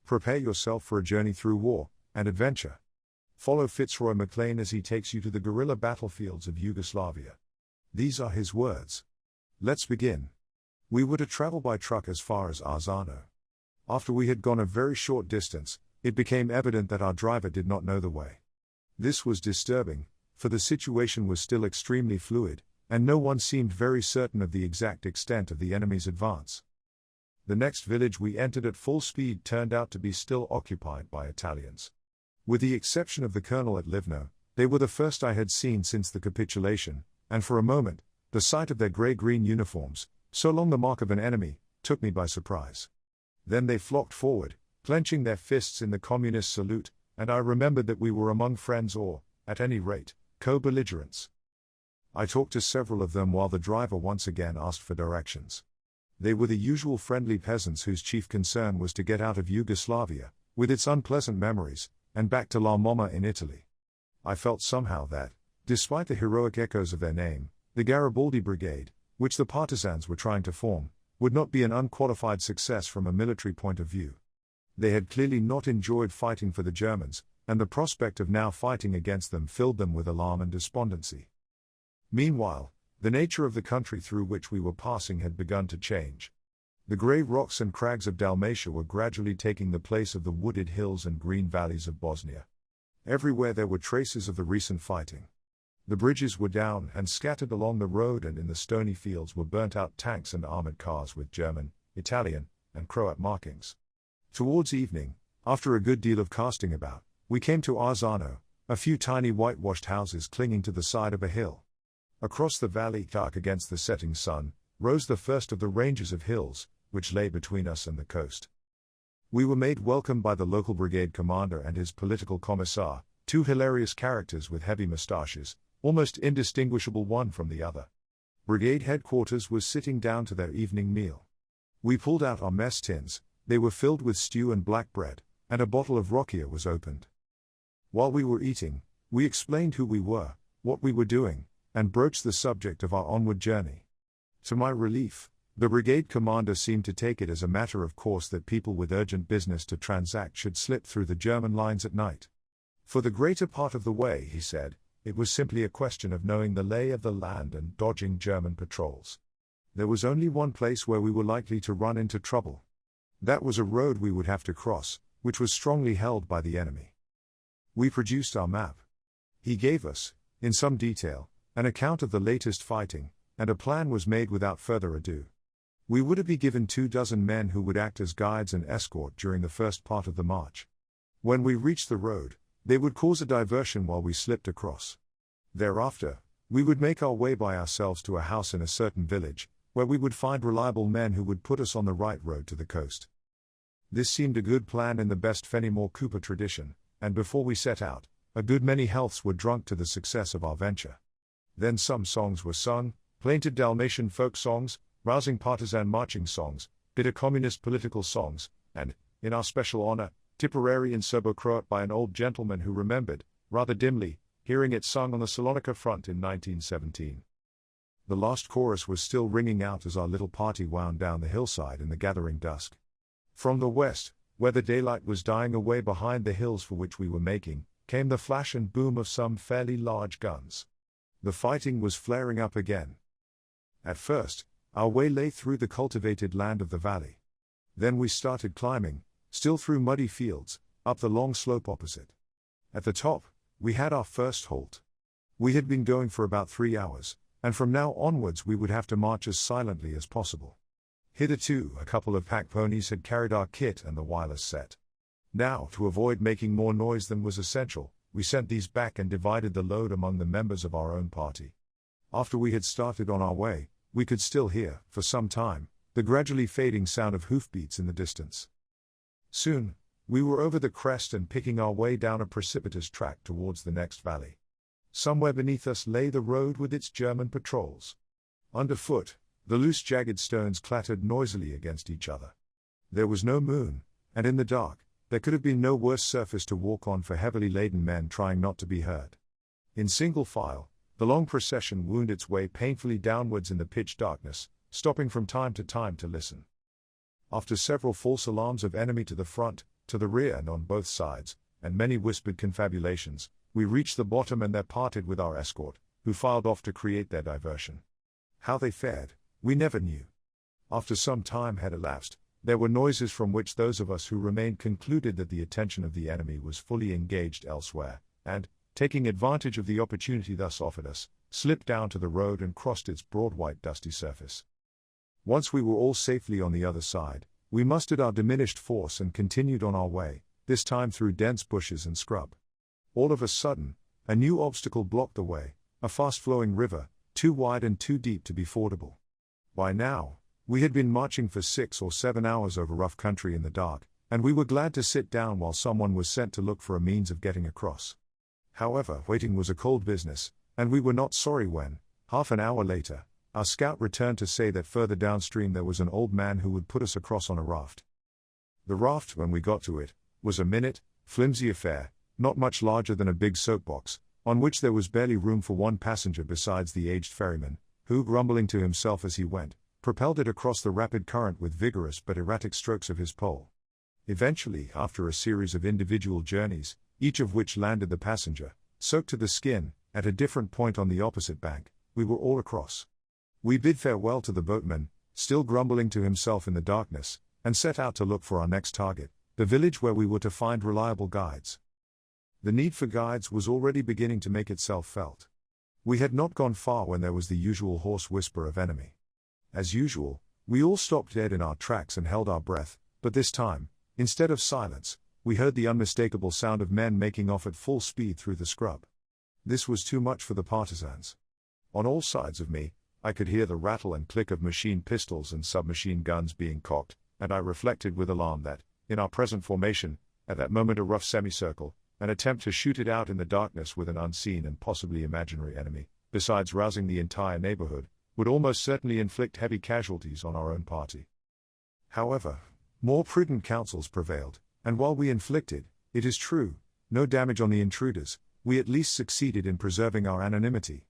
Prepare yourself for a journey through war and adventure. Follow Fitzroy Maclean as he takes you to the guerrilla battlefields of Yugoslavia. These are his words. Let's begin. We were to travel by truck as far as Arzano. After we had gone a very short distance, it became evident that our driver did not know the way. This was disturbing, for the situation was still extremely fluid, and no one seemed very certain of the exact extent of the enemy's advance. The next village we entered at full speed turned out to be still occupied by Italians. With the exception of the colonel at Livno, they were the first I had seen since the capitulation, and for a moment, the sight of their grey-green uniforms, so long the mark of an enemy, took me by surprise. Then they flocked forward, clenching their fists in the communist salute, and I remembered that we were among friends or, at any rate, co-belligerents. I talked to several of them while the driver once again asked for directions. They were the usual friendly peasants whose chief concern was to get out of Yugoslavia, with its unpleasant memories, and back to La Moma in Italy. I felt somehow that, despite the heroic echoes of their name, the Garibaldi Brigade, which the partisans were trying to form, would not be an unqualified success from a military point of view. They had clearly not enjoyed fighting for the Germans, and the prospect of now fighting against them filled them with alarm and despondency. Meanwhile, the nature of the country through which we were passing had begun to change. The grey rocks and crags of Dalmatia were gradually taking the place of the wooded hills and green valleys of Bosnia. Everywhere there were traces of the recent fighting. The bridges were down and scattered along the road, and in the stony fields were burnt-out tanks and armored cars with German, Italian, and Croat markings. Towards evening, after a good deal of casting about, we came to Arzano, a few tiny whitewashed houses clinging to the side of a hill. Across the valley, dark against the setting sun, rose the first of the ranges of hills, which lay between us and the coast. We were made welcome by the local brigade commander and his political commissar, two hilarious characters with heavy moustaches, almost indistinguishable one from the other. Brigade headquarters was sitting down to their evening meal. We pulled out our mess tins, they were filled with stew and black bread, and a bottle of Rokia was opened. While we were eating, we explained who we were, what we were doing, and broached the subject of our onward journey. To my relief, the brigade commander seemed to take it as a matter of course that people with urgent business to transact should slip through the German lines at night. For the greater part of the way, he said, it was simply a question of knowing the lay of the land and dodging German patrols. There was only one place where we were likely to run into trouble. That was a road we would have to cross, which was strongly held by the enemy. We produced our map. He gave us, in some detail, an account of the latest fighting, and a plan was made without further ado. We would be given 24 men who would act as guides and escort during the first part of the march. When we reached the road, they would cause a diversion while we slipped across. Thereafter, we would make our way by ourselves to a house in a certain village, where we would find reliable men who would put us on the right road to the coast. This seemed a good plan in the best Fenimore Cooper tradition, and before we set out, a good many healths were drunk to the success of our venture. Then some songs were sung, plaintive Dalmatian folk songs, rousing partisan marching songs, bitter communist political songs, and, in our special honor, Tipperary in Serbo-Croat by an old gentleman who remembered, rather dimly, hearing it sung on the Salonika front in 1917. The last chorus was still ringing out as our little party wound down the hillside in the gathering dusk. From the west, where the daylight was dying away behind the hills for which we were making, came the flash and boom of some fairly large guns. The fighting was flaring up again. At first, our way lay through the cultivated land of the valley. Then we started climbing, still through muddy fields, up the long slope opposite. At the top, we had our first halt. We had been going for about 3 hours, and from now onwards we would have to march as silently as possible. Hitherto, a couple of pack ponies had carried our kit and the wireless set. Now, to avoid making more noise than was essential, we sent these back and divided the load among the members of our own party. After we had started on our way, we could still hear, for some time, the gradually fading sound of hoofbeats in the distance. Soon, we were over the crest and picking our way down a precipitous track towards the next valley. Somewhere beneath us lay the road with its German patrols. Underfoot, the loose jagged stones clattered noisily against each other. There was no moon, and in the dark, there could have been no worse surface to walk on for heavily laden men trying not to be heard. In single file, the long procession wound its way painfully downwards in the pitch darkness, stopping from time to listen. After several false alarms of enemy to the front, to the rear and on both sides, and many whispered confabulations, we reached the bottom and there parted with our escort, who filed off to create their diversion. How they fared, we never knew. After some time had elapsed, there were noises from which those of us who remained concluded that the attention of the enemy was fully engaged elsewhere, and, taking advantage of the opportunity thus offered us, slipped down to the road and crossed its broad white dusty surface. Once we were all safely on the other side, we mustered our diminished force and continued on our way, this time through dense bushes and scrub. All of a sudden, a new obstacle blocked the way, a fast-flowing river, too wide and too deep to be fordable. By now, we had been marching for 6 or 7 hours over rough country in the dark, and we were glad to sit down while someone was sent to look for a means of getting across. However, waiting was a cold business, and we were not sorry when, half an hour later, our scout returned to say that further downstream there was an old man who would put us across on a raft. The raft, when we got to it, was a minute, flimsy affair, not much larger than a big soapbox, on which there was barely room for one passenger besides the aged ferryman, who, grumbling to himself as he went, propelled it across the rapid current with vigorous but erratic strokes of his pole. Eventually, after a series of individual journeys, each of which landed the passenger, soaked to the skin, at a different point on the opposite bank, we were all across. We bid farewell to the boatman, still grumbling to himself in the darkness, and set out to look for our next target, the village where we were to find reliable guides. The need for guides was already beginning to make itself felt. We had not gone far when there was the usual hoarse whisper of enemy. As usual, we all stopped dead in our tracks and held our breath, but this time, instead of silence, we heard the unmistakable sound of men making off at full speed through the scrub. This was too much for the partisans. On all sides of me, I could hear the rattle and click of machine pistols and submachine guns being cocked, and I reflected with alarm that, in our present formation, at that moment a rough semicircle, an attempt to shoot it out in the darkness with an unseen and possibly imaginary enemy, besides rousing the entire neighborhood, would almost certainly inflict heavy casualties on our own party. However, more prudent counsels prevailed, and while we inflicted, it is true, no damage on the intruders, we at least succeeded in preserving our anonymity.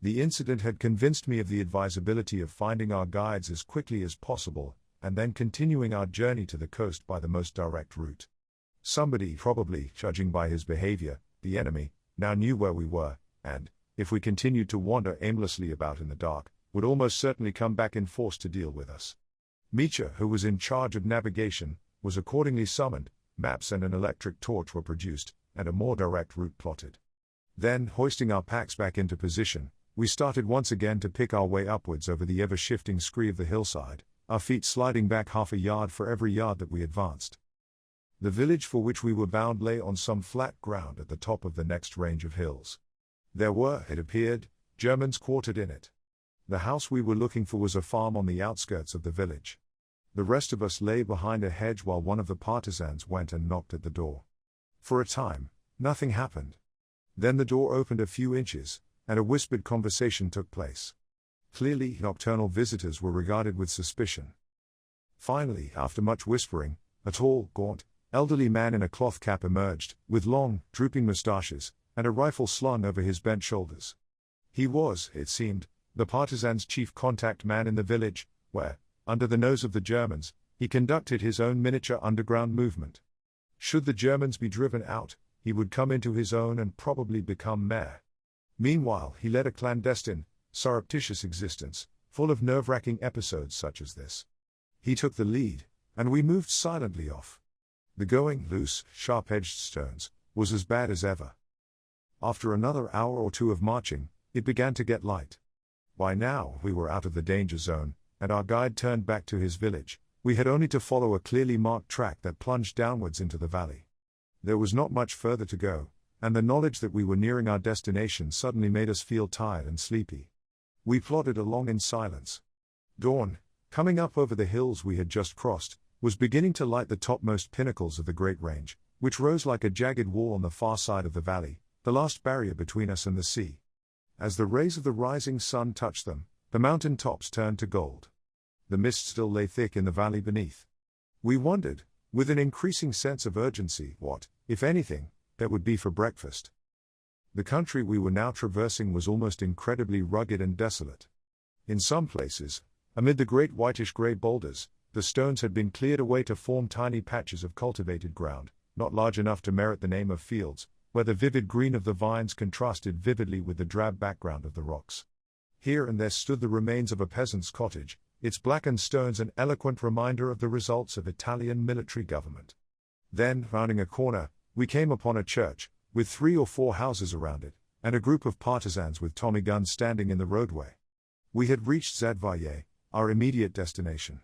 The incident had convinced me of the advisability of finding our guides as quickly as possible, and then continuing our journey to the coast by the most direct route. Somebody, probably, judging by his behavior, the enemy, now knew where we were, and, if we continued to wander aimlessly about in the dark, would almost certainly come back in force to deal with us. Meacher, who was in charge of navigation, was accordingly summoned, maps and an electric torch were produced, and a more direct route plotted. Then, hoisting our packs back into position, we started once again to pick our way upwards over the ever-shifting scree of the hillside, our feet sliding back half a yard for every yard that we advanced. The village for which we were bound lay on some flat ground at the top of the next range of hills. There were, it appeared, Germans quartered in it. The house we were looking for was a farm on the outskirts of the village. The rest of us lay behind a hedge while one of the partisans went and knocked at the door. For a time, nothing happened. Then the door opened a few inches, and a whispered conversation took place. Clearly, nocturnal visitors were regarded with suspicion. Finally, after much whispering, a tall, gaunt, elderly man in a cloth cap emerged, with long, drooping moustaches, and a rifle slung over his bent shoulders. He was, it seemed, the partisans' chief contact man in the village, where, under the nose of the Germans, he conducted his own miniature underground movement. Should the Germans be driven out, he would come into his own and probably become mayor. Meanwhile, he led a clandestine, surreptitious existence, full of nerve-wracking episodes such as this. He took the lead, and we moved silently off. The going, loose, sharp-edged stones, was as bad as ever. After another hour or two of marching, it began to get light. By now, we were out of the danger zone, and our guide turned back to his village. We had only to follow a clearly marked track that plunged downwards into the valley. There was not much further to go, and the knowledge that we were nearing our destination suddenly made us feel tired and sleepy. We plodded along in silence. Dawn, coming up over the hills we had just crossed, was beginning to light the topmost pinnacles of the great range, which rose like a jagged wall on the far side of the valley, the last barrier between us and the sea. As the rays of the rising sun touched them, the mountain tops turned to gold. The mist still lay thick in the valley beneath. We wondered, with an increasing sense of urgency, what, if anything, there would be for breakfast. The country we were now traversing was almost incredibly rugged and desolate. In some places, amid the great whitish-grey boulders, The stones had been cleared away to form tiny patches of cultivated ground, not large enough to merit the name of fields, where the vivid green of the vines contrasted vividly with the drab background of the rocks. Here and there stood the remains of a peasant's cottage, its blackened stones an eloquent reminder of the results of Italian military government. Then, rounding a corner, we came upon a church, with 3 or 4 houses around it, and a group of partisans with Tommy guns standing in the roadway. We had reached WWII, our immediate destination.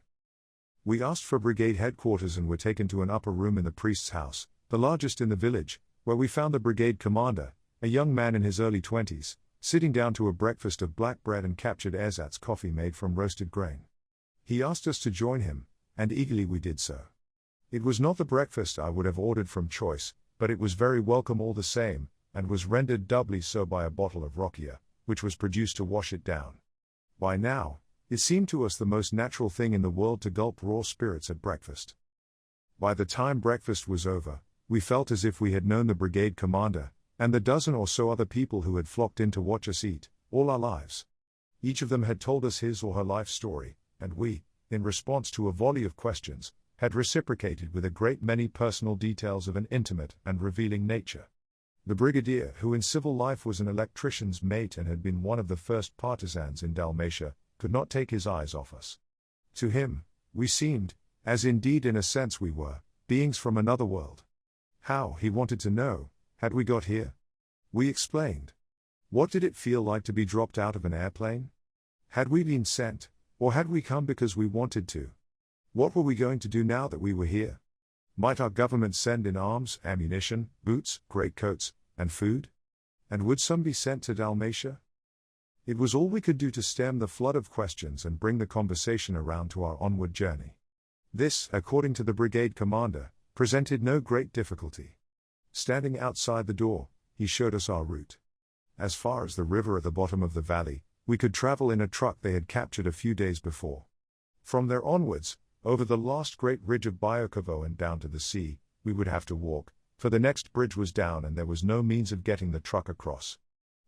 We asked for brigade headquarters and were taken to an upper room in the priest's house, the largest in the village, where we found the brigade commander, a young man in his early 20s, sitting down to a breakfast of black bread and captured ersatz coffee made from roasted grain. He asked us to join him, and eagerly we did so. It was not the breakfast I would have ordered from choice, but it was very welcome all the same, and was rendered doubly so by a bottle of rakia, which was produced to wash it down. By now, it seemed to us the most natural thing in the world to gulp raw spirits at breakfast. By the time breakfast was over, we felt as if we had known the brigade commander, and the dozen or so other people who had flocked in to watch us eat, all our lives. Each of them had told us his or her life story, and we, in response to a volley of questions, had reciprocated with a great many personal details of an intimate and revealing nature. The brigadier, who in civil life was an electrician's mate and had been one of the first partisans in Dalmatia, could not take his eyes off us. To him, we seemed, as indeed in a sense we were, beings from another world. How, he wanted to know, had we got here? We explained. What did it feel like to be dropped out of an airplane? Had we been sent, or had we come because we wanted to? What were we going to do now that we were here? Might our government send in arms, ammunition, boots, greatcoats, and food? And would some be sent to Dalmatia? It was all we could do to stem the flood of questions and bring the conversation around to our onward journey. This, according to the brigade commander, presented no great difficulty. Standing outside the door, he showed us our route. As far as the river at the bottom of the valley, we could travel in a truck they had captured a few days before. From there onwards, over the last great ridge of Biokovo and down to the sea, we would have to walk, for the next bridge was down and there was no means of getting the truck across.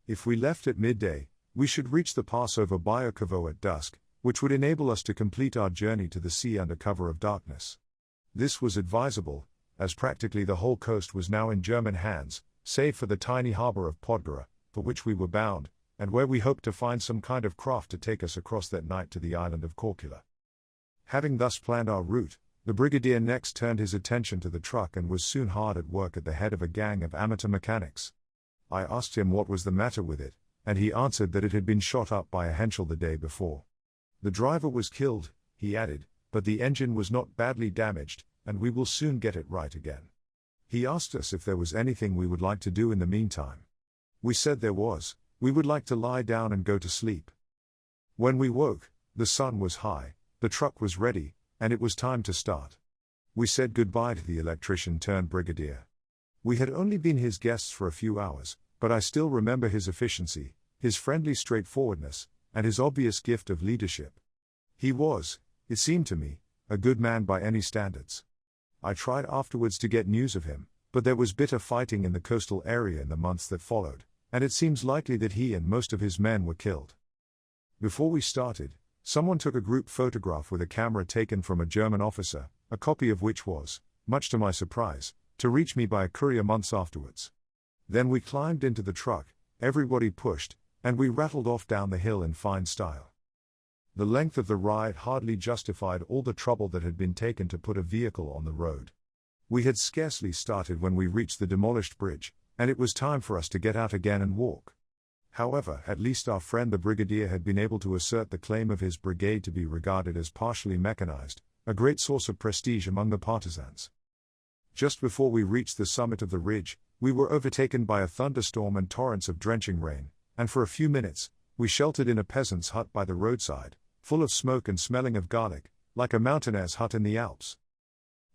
If we left at midday, we should reach the pass over Biokovo at dusk, which would enable us to complete our journey to the sea under cover of darkness. This was advisable, as practically the whole coast was now in German hands, save for the tiny harbour of Podgora, for which we were bound, and where we hoped to find some kind of craft to take us across that night to the island of Korčula. Having thus planned our route, the brigadier next turned his attention to the truck and was soon hard at work at the head of a gang of amateur mechanics. I asked him what was the matter with it, and he answered that it had been shot up by a Henschel the day before. The driver was killed, he added, but the engine was not badly damaged, and we will soon get it right again. He asked us if there was anything we would like to do in the meantime. We said there was. We would like to lie down and go to sleep. When we woke, the sun was high, the truck was ready, and it was time to start. We said goodbye to the electrician turned brigadier. We had only been his guests for a few hours, but I still remember his efficiency, his friendly straightforwardness, and his obvious gift of leadership. He was, it seemed to me, a good man by any standards. I tried afterwards to get news of him, but there was bitter fighting in the coastal area in the months that followed, and it seems likely that he and most of his men were killed. Before we started, someone took a group photograph with a camera taken from a German officer, a copy of which was, much to my surprise, to reach me by a courier months afterwards. Then we climbed into the truck, everybody pushed, and we rattled off down the hill in fine style. The length of the ride hardly justified all the trouble that had been taken to put a vehicle on the road. We had scarcely started when we reached the demolished bridge, and it was time for us to get out again and walk. However, at least our friend the brigadier had been able to assert the claim of his brigade to be regarded as partially mechanized, a great source of prestige among the partisans. Just before we reached the summit of the ridge, we were overtaken by a thunderstorm and torrents of drenching rain, and for a few minutes, we sheltered in a peasant's hut by the roadside, full of smoke and smelling of garlic, like a mountainaire's hut in the Alps.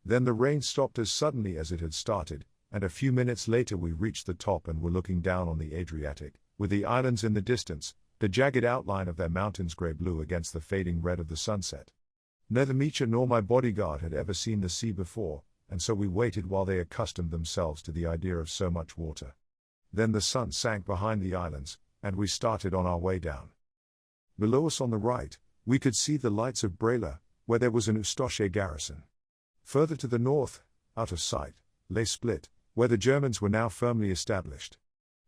Then the rain stopped as suddenly as it had started, and a few minutes later we reached the top and were looking down on the Adriatic, with the islands in the distance, the jagged outline of their mountains grey-blue against the fading red of the sunset. Neither Micha nor my bodyguard had ever seen the sea before, and so we waited while they accustomed themselves to the idea of so much water. Then the sun sank behind the islands, and we started on our way down. Below us on the right, we could see the lights of Brela, where there was an Ustaše garrison. Further to the north, out of sight, lay Split, where the Germans were now firmly established.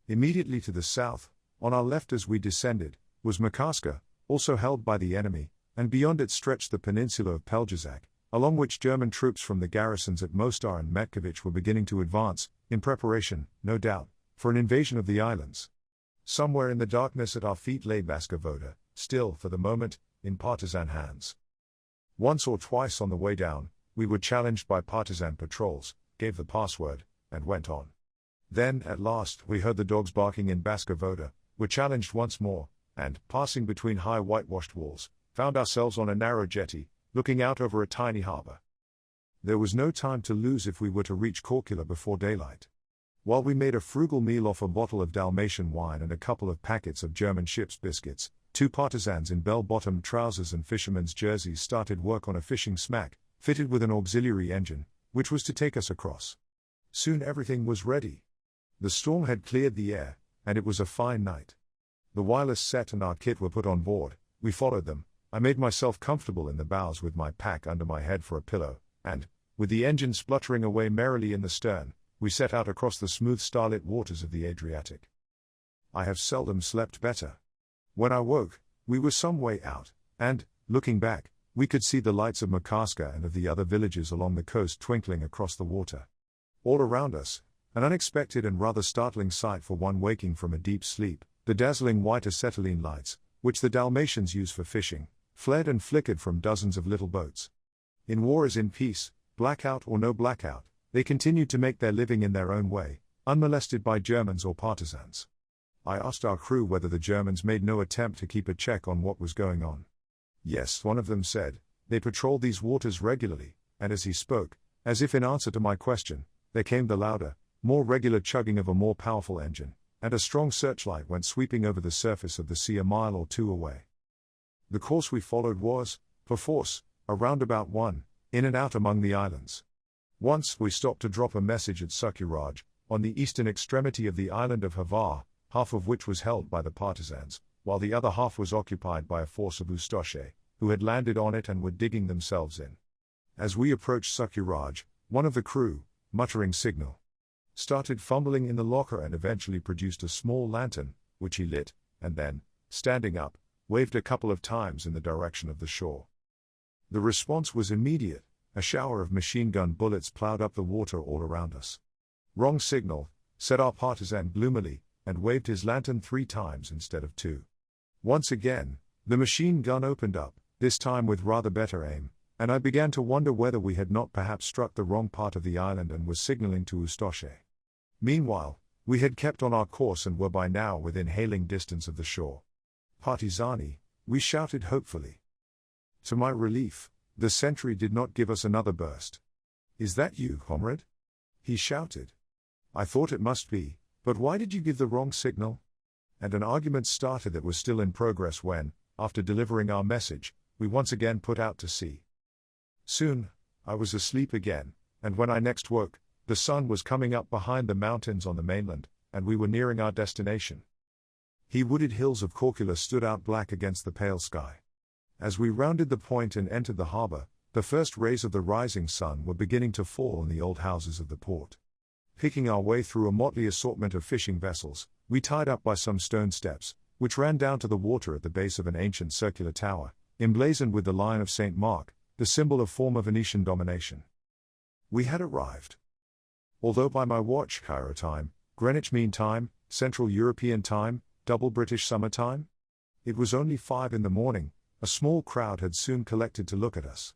Immediately to the south, on our left as we descended, was Makarska, also held by the enemy, and beyond it stretched the peninsula of Pelješac, along which German troops from the garrisons at Mostar and Metković were beginning to advance, in preparation, no doubt, for an invasion of the islands. Somewhere in the darkness at our feet lay Baška Voda, still, for the moment, in partisan hands. Once or twice on the way down, we were challenged by partisan patrols, gave the password, and went on. Then, at last, we heard the dogs barking in Baška Voda, were challenged once more, and, passing between high whitewashed walls, found ourselves on a narrow jetty, looking out over a tiny harbour. There was no time to lose if we were to reach Korčula before daylight. While we made a frugal meal off a bottle of Dalmatian wine and a couple of packets of German ship's biscuits, two partisans in bell-bottomed trousers and fishermen's jerseys started work on a fishing smack, fitted with an auxiliary engine, which was to take us across. Soon everything was ready. The storm had cleared the air, and it was a fine night. The wireless set and our kit were put on board, we followed them, I made myself comfortable in the bows with my pack under my head for a pillow, and, with the engine spluttering away merrily in the stern, we set out across the smooth starlit waters of the Adriatic. I have seldom slept better. When I woke, we were some way out, and, looking back, we could see the lights of Makarska and of the other villages along the coast twinkling across the water. All around us, an unexpected and rather startling sight for one waking from a deep sleep, the dazzling white acetylene lights, which the Dalmatians use for fishing, fled and flickered from dozens of little boats. In war as in peace, blackout or no blackout, they continued to make their living in their own way, unmolested by Germans or partisans. I asked our crew whether the Germans made no attempt to keep a check on what was going on. Yes, one of them said, they patrolled these waters regularly, and as he spoke, as if in answer to my question, there came the louder, more regular chugging of a more powerful engine, and a strong searchlight went sweeping over the surface of the sea a mile or two away. The course we followed was, perforce, a roundabout one, in and out among the islands. Once we stopped to drop a message at Sukuraj, on the eastern extremity of the island of Hvar, half of which was held by the partisans, while the other half was occupied by a force of Ustaše, who had landed on it and were digging themselves in. As we approached Sukuraj, one of the crew, muttering signal, started fumbling in the locker and eventually produced a small lantern, which he lit, and then, standing up, waved a couple of times in the direction of the shore. The response was immediate, a shower of machine gun bullets plowed up the water all around us. "Wrong signal," said our partisan gloomily, and waved his lantern 3 times instead of 2. Once again, the machine gun opened up, this time with rather better aim, and I began to wonder whether we had not perhaps struck the wrong part of the island and was signaling to Ustaše. Meanwhile, we had kept on our course and were by now within hailing distance of the shore. "Partisani," we shouted hopefully. To my relief, the sentry did not give us another burst. "Is that you, comrade?" he shouted. I thought it must be, but why did you give the wrong signal? And an argument started that was still in progress when, after delivering our message, we once again put out to sea. Soon, I was asleep again, and when I next woke, the sun was coming up behind the mountains on the mainland, and we were nearing our destination. The wooded hills of Korčula stood out black against the pale sky. As we rounded the point and entered the harbour, the first rays of the rising sun were beginning to fall on the old houses of the port. Picking our way through a motley assortment of fishing vessels, we tied up by some stone steps, which ran down to the water at the base of an ancient circular tower, emblazoned with the Lion of St. Mark, the symbol of former Venetian domination. We had arrived. Although by my watch, Cairo time, Greenwich Mean Time, Central European Time, double British Summer Time, it was only 5 in the morning, a small crowd had soon collected to look at us.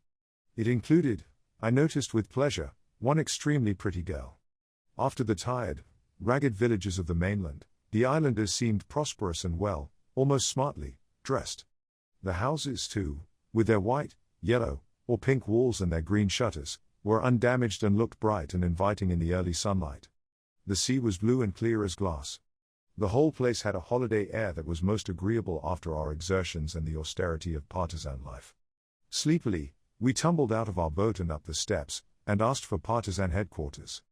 It included, I noticed with pleasure, one extremely pretty girl. After the tired, ragged villages of the mainland, the islanders seemed prosperous and well, almost smartly, dressed. The houses too, with their white, yellow, or pink walls and their green shutters, were undamaged and looked bright and inviting in the early sunlight. The sea was blue and clear as glass. The whole place had a holiday air that was most agreeable after our exertions and the austerity of partisan life. Sleepily, we tumbled out of our boat and up the steps, and asked for partisan headquarters.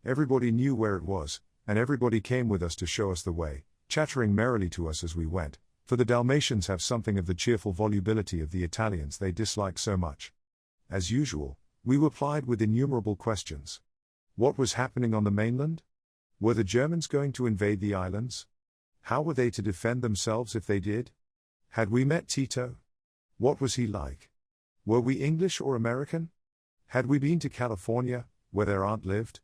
Everybody knew where it was, and everybody came with us to show us the way, chattering merrily to us as we went, For the Dalmatians have something of the cheerful volubility of the Italians they dislike so much. As usual, we were plied with innumerable questions. What was happening on the mainland? Were the Germans going to invade the islands? How were they to defend themselves if they did? Had we met Tito? What was he like? Were we English or American? Had we been to California, where their aunt lived?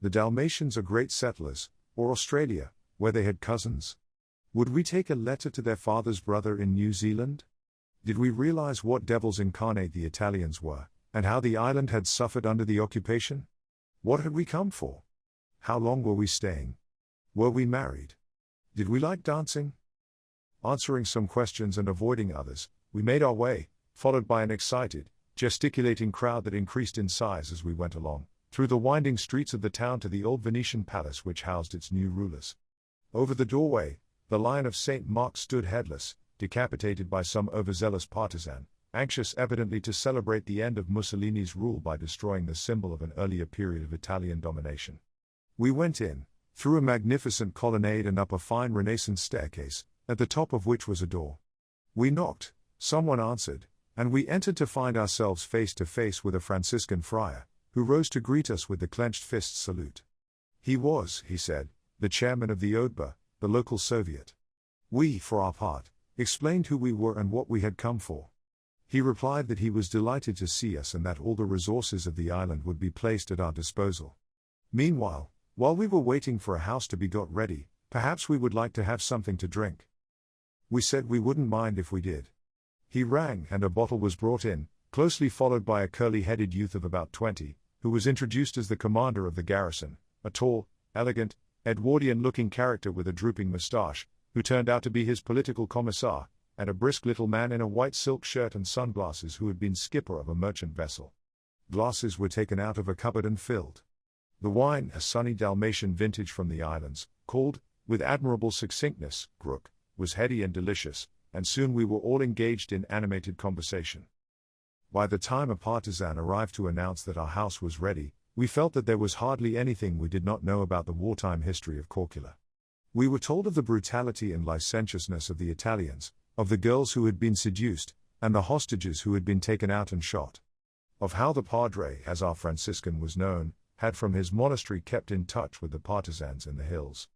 The Dalmatians are great settlers, or Australia, where they had cousins. Would we take a letter to their father's brother in New Zealand? Did we realize what devils incarnate the Italians were, and how the island had suffered under the occupation? What had we come for? How long were we staying? Were we married? Did we like dancing? Answering some questions and avoiding others, we made our way, followed by an excited, gesticulating crowd that increased in size as we went along, through the winding streets of the town to the old Venetian palace which housed its new rulers. Over the doorway, the Lion of St. Mark stood headless, decapitated by some overzealous partisan, anxious evidently to celebrate the end of Mussolini's rule by destroying the symbol of an earlier period of Italian domination. We went in, through a magnificent colonnade and up a fine Renaissance staircase, at the top of which was a door. We knocked, someone answered, and we entered to find ourselves face to face with a Franciscan friar, who rose to greet us with the clenched fist salute. He was, he said, the chairman of the WWII, the local Soviet. We, for our part, explained who we were and what we had come for. He replied that he was delighted to see us and that all the resources of the island would be placed at our disposal. Meanwhile, while we were waiting for a house to be got ready, perhaps we would like to have something to drink. We said we wouldn't mind if we did. He rang and a bottle was brought in, closely followed by a curly-headed youth of about 20, who was introduced as the commander of the garrison, a tall, elegant, Edwardian-looking character with a drooping moustache, who turned out to be his political commissar, and a brisk little man in a white silk shirt and sunglasses who had been skipper of a merchant vessel. Glasses were taken out of a cupboard and filled. The wine, a sunny Dalmatian vintage from the islands, called, with admirable succinctness, Grook, was heady and delicious, and soon we were all engaged in animated conversation. By the time a partisan arrived to announce that our house was ready, we felt that there was hardly anything we did not know about the wartime history of Corcula. We were told of the brutality and licentiousness of the Italians, of the girls who had been seduced, and the hostages who had been taken out and shot. Of how the Padre, as our Franciscan was known, had from his monastery kept in touch with the partisans in the hills.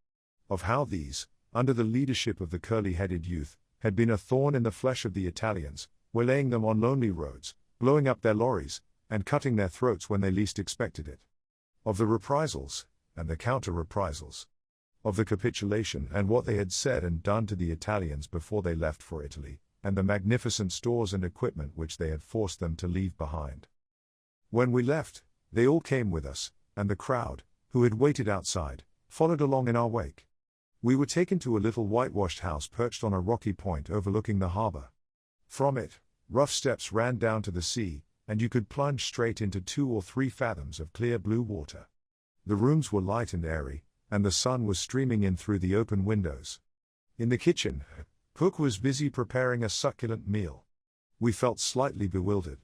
Of how these, under the leadership of the curly-headed youth, had been a thorn in the flesh of the Italians, waylaying them on lonely roads, blowing up their lorries, and cutting their throats when they least expected it. Of the reprisals, and the counter-reprisals. Of the capitulation and what they had said and done to the Italians before they left for Italy, and the magnificent stores and equipment which they had forced them to leave behind. When we left, they all came with us, and the crowd, who had waited outside, followed along in our wake. We were taken to a little whitewashed house perched on a rocky point overlooking the harbor. From it, rough steps ran down to the sea, and you could plunge straight into 2 or 3 fathoms of clear blue water. The rooms were light and airy, and the sun was streaming in through the open windows. In the kitchen, cook was busy preparing a succulent meal. We felt slightly bewildered.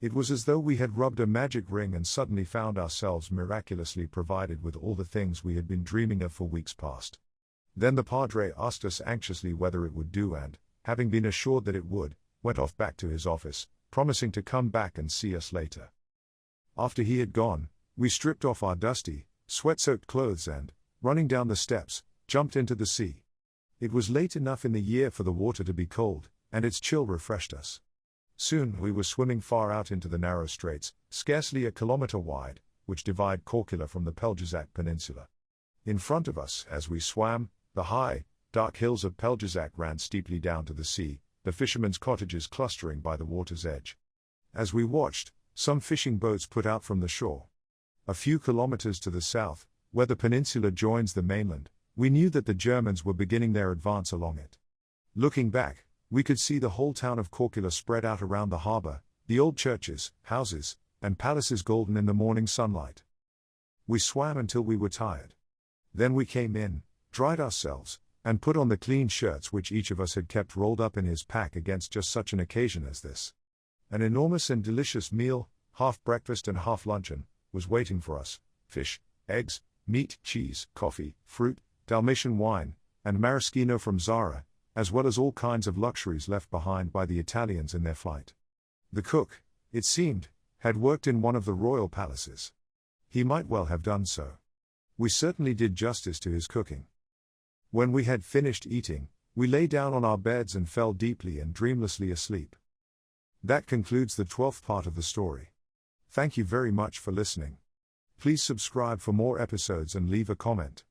It was as though we had rubbed a magic ring and suddenly found ourselves miraculously provided with all the things we had been dreaming of for weeks past. Then the Padre asked us anxiously whether it would do and, having been assured that it would, went off back to his office, promising to come back and see us later. After he had gone, we stripped off our dusty, sweat-soaked clothes and, running down the steps, jumped into the sea. It was late enough in the year for the water to be cold, and its chill refreshed us. Soon we were swimming far out into the narrow straits, scarcely a kilometer wide, which divide Corcula from the Pelgezac Peninsula. In front of us, as we swam, the high, dark hills of Pelgezac ran steeply down to the sea, the fishermen's cottages clustering by the water's edge. As we watched, some fishing boats put out from the shore. A few kilometers to the south, where the peninsula joins the mainland, we knew that the Germans were beginning their advance along it. Looking back, we could see the whole town of Corcula spread out around the harbor, the old churches, houses, and palaces golden in the morning sunlight. We swam until we were tired. Then we came in, dried ourselves, and put on the clean shirts which each of us had kept rolled up in his pack against just such an occasion as this. An enormous and delicious meal, half breakfast and half luncheon, was waiting for us: fish, eggs, meat, cheese, coffee, fruit, Dalmatian wine, and maraschino from Zara, as well as all kinds of luxuries left behind by the Italians in their flight. The cook, it seemed, had worked in one of the royal palaces. He might well have done so. We certainly did justice to his cooking. When we had finished eating, we lay down on our beds and fell deeply and dreamlessly asleep. That concludes the 12th part of the story. Thank you very much for listening. Please subscribe for more episodes and leave a comment.